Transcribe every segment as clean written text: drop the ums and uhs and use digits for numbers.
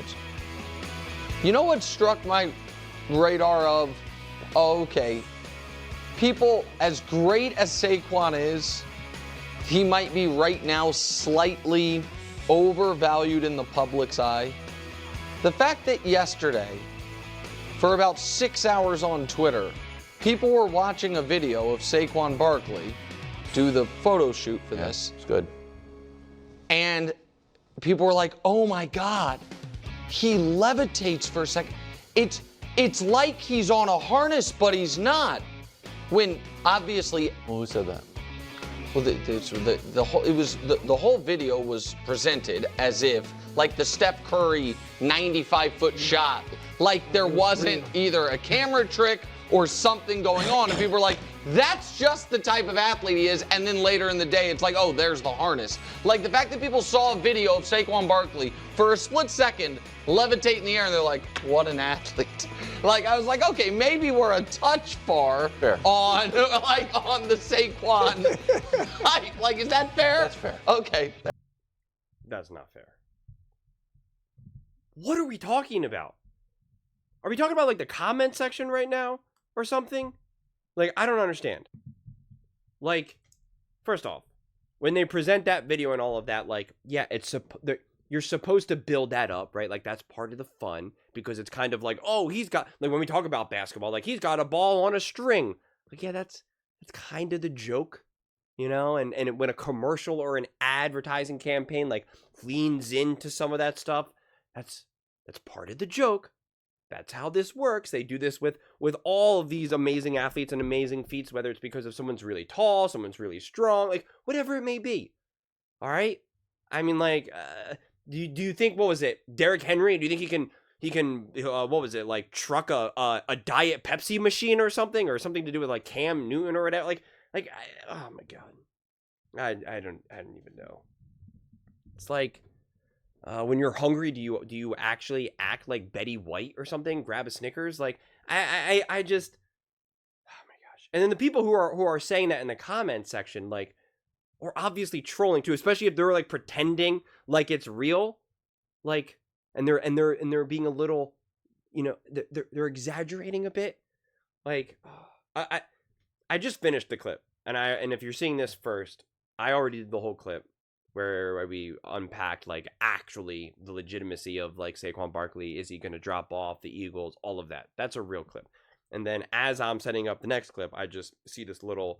touchdowns. You know what struck my radar of, oh, okay, people, as great as Saquon is, he might be right now slightly overvalued in the public's eye. The fact that yesterday, for about 6 hours on Twitter, people were watching a video of Saquon Barkley do the photo shoot for this. It's good. And people were like, oh my God, he levitates for a second. It's like he's on a harness, but he's not. When obviously, Well, who said that? well, the whole video was presented as if like the Steph Curry 95-foot shot, like there wasn't either a camera trick or something going on, and people were like, that's just the type of athlete he is, and then later in the day, it's like, oh, there's the harness. Like, the fact that people saw a video of Saquon Barkley for a split second levitate in the air, and they're like, what an athlete. Like, I was like, okay, maybe we're a touch far on the Saquon hype. Like, is that fair? That's fair. Okay. That's not fair. What are we talking about? Are we talking about, like, the comment section right now or something? Like, I don't understand. Like, first off, when they present that video and all of that, like, yeah, you're supposed to build that up, right? Like, that's part of the fun, because it's kind of like, oh, he's got, like, when we talk about basketball, like, he's got a ball on a string. Like, yeah, that's kind of the joke, you know? And when a commercial or an advertising campaign, like, leans into some of that stuff, that's part of the joke. That's how this works. They do this with all of these amazing athletes and amazing feats, whether it's because of someone's really tall, someone's really strong, like whatever it may be. All right? I mean, like, do you think, what was it, Derrick Henry? Do you think he can what was it, like truck a Diet Pepsi machine or something to do with like Cam Newton or whatever? Oh my God, I don't even know. It's like, when you're hungry, do you actually act like Betty White or something? Grab a Snickers? Like, I just, oh my gosh. And then the people who are saying that in the comment section, like, are obviously trolling too, especially if they're like pretending like it's real, like, and they're being a little, you know, they're exaggerating a bit. Like, I just finished the clip, and if you're seeing this first, I already did the whole clip, where we unpacked, like, actually the legitimacy of, like, Saquon Barkley. Is he going to drop off the Eagles? All of that. That's a real clip. And then as I'm setting up the next clip, I just see this little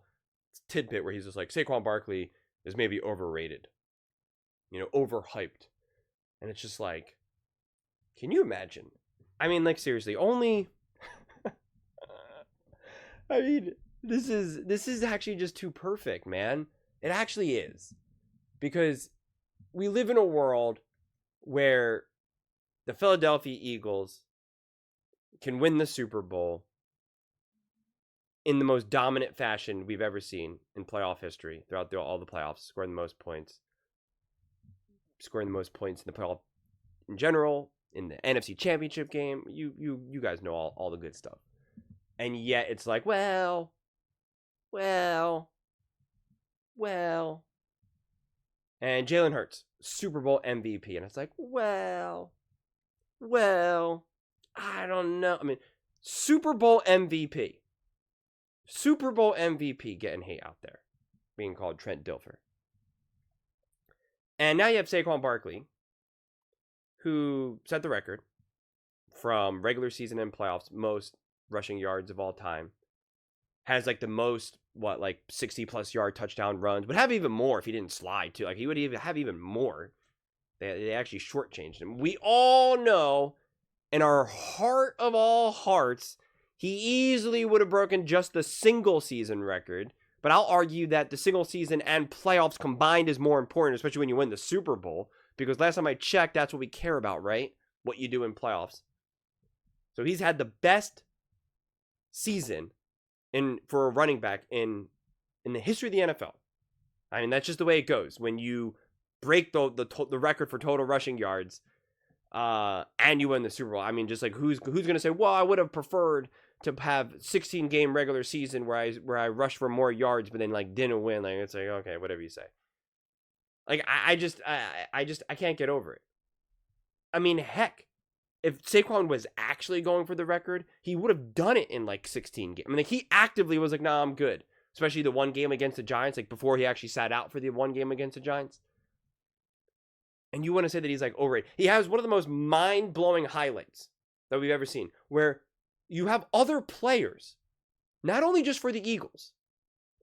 tidbit where he's just like, Saquon Barkley is maybe overrated, you know, overhyped. And it's just like, can you imagine? I mean, like, seriously, only... I mean, this is actually just too perfect, man. It actually is. Because we live in a world where the Philadelphia Eagles can win the Super Bowl in the most dominant fashion we've ever seen in playoff history, throughout all the playoffs, scoring the most points in the playoff in general, in the NFC Championship game. You guys know all the good stuff. And yet it's like, well. And Jalen Hurts, Super Bowl MVP. And it's like, well, I don't know. I mean, Super Bowl MVP getting hate out there, being called Trent Dilfer. And now you have Saquon Barkley, who set the record from regular season and playoffs, most rushing yards of all time. Has like the most, 60-plus yard touchdown runs. Would have even more if he didn't slide, too. Like, he would even have even more. They actually shortchanged him. We all know, in our heart of all hearts, he easily would have broken just the single season record. But I'll argue that the single season and playoffs combined is more important, especially when you win the Super Bowl. Because last time I checked, that's what we care about, right? What you do in playoffs. So he's had the best season for a running back in the history of the NFL. I mean, that's just the way it goes. When you break the record for total rushing yards, and you win the Super Bowl. I mean, just like who's going to say, well, I would have preferred to have 16-game regular season where I rushed for more yards, but then like didn't win. Like, it's like, okay, whatever you say. Like, I can't get over it. I mean, heck, if Saquon was actually going for the record, he would have done it in like 16 games. I mean, like, he actively was like, nah, I'm good. Especially the one game against the Giants, like before he actually sat out for the one game against the Giants. And you want to say that he's like overrated. He has one of the most mind-blowing highlights that we've ever seen, where you have other players, not only just for the Eagles,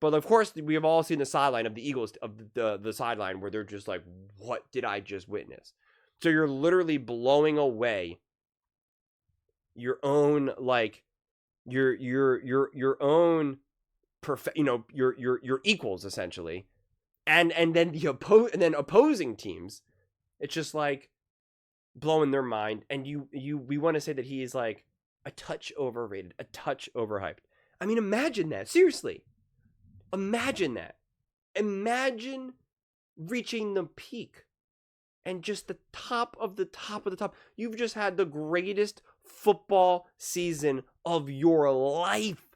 but of course we have all seen the sideline of the Eagles, of the sideline where they're just like, what did I just witness? So you're literally blowing away your own, like, your own your equals, essentially, and then the opposing teams, it's just like blowing their mind. And we want to say that he is like a touch overrated, a touch overhyped. I mean, imagine that. Seriously, imagine that. Imagine reaching the peak and just the top of the top of the top. You've just had the greatest football season of your life,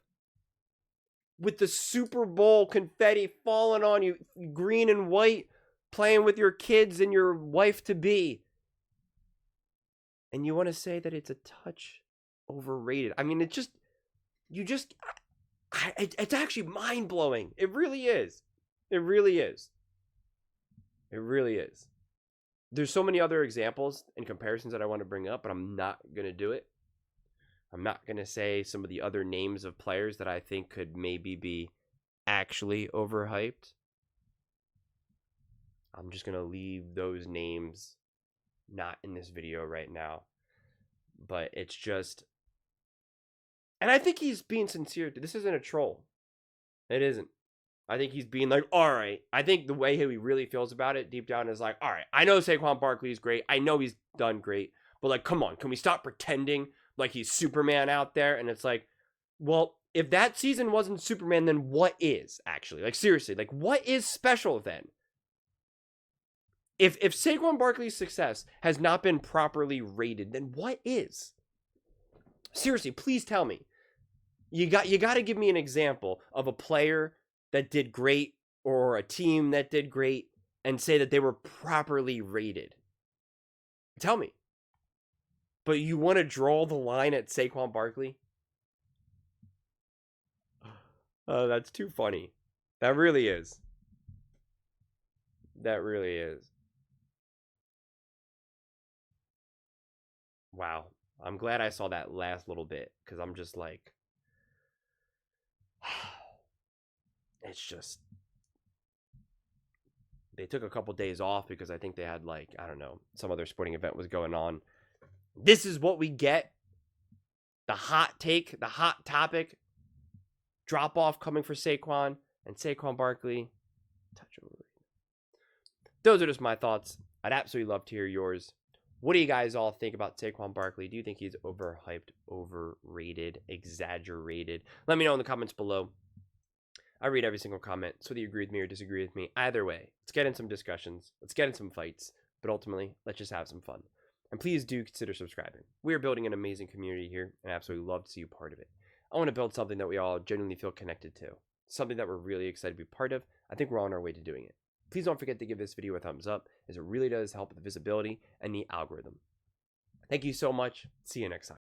with the Super Bowl confetti falling on you, green and white, playing with your kids and your wife-to-be. And you want to say that it's a touch overrated. I mean, it's actually mind-blowing. It really is. It really is. It really is. There's so many other examples and comparisons that I want to bring up, but I'm not going to do it. I'm not going to say some of the other names of players that I think could maybe be actually overhyped. I'm just going to leave those names not in this video right now. But it's just... And I think he's being sincere. This isn't a troll. It isn't. I think he's being like, all right. I think the way he really feels about it deep down is like, all right, I know Saquon Barkley is great. I know he's done great. But like, come on, can we stop pretending like he's Superman out there? And it's like, well, if that season wasn't Superman, then what is, actually? Like, seriously, like, what is special then? If Saquon Barkley's success has not been properly rated, then what is? Seriously, please tell me. You got to give me an example of a player that did great or a team that did great and say that they were properly rated. Tell me. But you want to draw the line at Saquon Barkley? Oh, that's too funny. That really is. That really is. Wow. I'm glad I saw that last little bit, because I'm just like... It's just... They took a couple days off because I think they had, like, I don't know, some other sporting event was going on. This is what we get. The hot take, the hot topic. Drop off coming for Saquon and Saquon Barkley. Touch over. Those are just my thoughts. I'd absolutely love to hear yours. What do you guys all think about Saquon Barkley? Do you think he's overhyped, overrated, exaggerated? Let me know in the comments below. I read every single comment, so whether you agree with me or disagree with me, either way, let's get in some discussions. Let's get in some fights. But ultimately, let's just have some fun. And please do consider subscribing. We are building an amazing community here, and I absolutely love to see you part of it. I want to build something that we all genuinely feel connected to. Something that we're really excited to be part of. I think we're on our way to doing it. Please don't forget to give this video a thumbs up, as it really does help with the visibility and the algorithm. Thank you so much. See you next time.